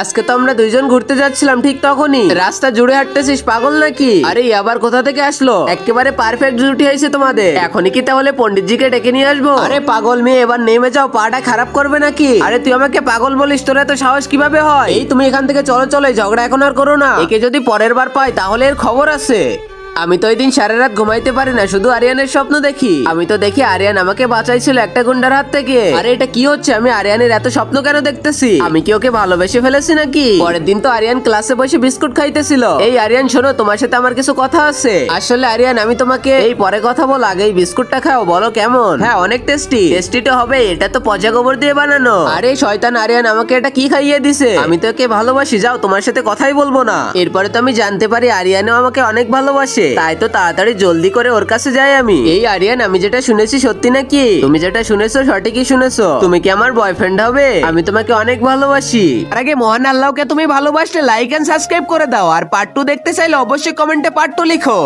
আজকে তো আমরা দুইজন ঘুরতে যাচ্ছিলাম, ঠিক তখনই রাস্তা জুড়ে হাঁটতেছিস, পাগল নাকি? আরে আবার কোথা থেকে আসলো? একেবারে পারফেক্ট জুটি হয়েছে তোমাদের। এখনই কি তাহলে পণ্ডিতজিকে ডেকে নিয়ে আসবো? আরে পাগল মেয়ে, এবার নেমে যাও, পাটা খারাপ করবে নাকি? আরে তুই আমাকে পাগল বলিস, তোর এত সাহস কিভাবে হয়? এই তুমি এখান থেকে চলো চলো, ঝগড়া এখন আর করো না। একে যদি পরের বার পাই তাহলে এর খবর আছে। আমি তো ওই দিন সারা রাত ঘুমাইতে পারি না, শুধু আরিয়ানের স্বপ্ন দেখি। আমি তো দেখি আরিয়ান আমাকে বাঁচাইছিল একটা গুন্ডার হাত থেকে। আরে এটা কি হচ্ছে? আমি আরিয়ানের এত স্বপ্ন কেন দেখতেছি? আমি কি ওকে ভালোবেসে ফেলেছি নাকি? পরের দিন তো আরিয়ান ক্লাসে বসে বিস্কুট খাইতেছিল। এই আরিয়ান শোনো, তোমার সাথে আমার কিছু কথা আছে। আসলে আরিয়ান, আমি তোমাকে এই পরে কথা বল, আগে এই বিস্কুটটা খাও, বলো কেমন? হ্যাঁ অনেক টেস্টি। টেস্টি তো হবে, এটা তো পচা গোবর দিয়ে বানানো। আরে শয়তান আরিয়ান, আমাকে এটা কি খাইয়ে দিছে? আমি তো একে ভালোবাসি, যাও তোমার সাথে কথাই বলবো না। এরপরে তো আমি জানতে পারি আরিয়ানও আমাকে অনেক ভালোবাসে, তাই তো তাড়াতাড়ি জলদি করে ওর কাছে যাই আমি। এই আরিয়ান, আমি যেটা শুনেছি সত্যি নাকি? তুমি যেটা শুনেছো সঠিকই শুনেছো। তুমি কি আমার বয়ফ্রেন্ড হবে? আমি তোমাকে অনেক ভালোবাসি। আর আগে মহান আল্লাহকে তুমি ভালোবাসলে লাইক এন্ড সাবস্ক্রাইব করে দাও, আর পার্ট 2 দেখতে চাইলে অবশ্যই কমেন্টে পার্ট 2 লিখো।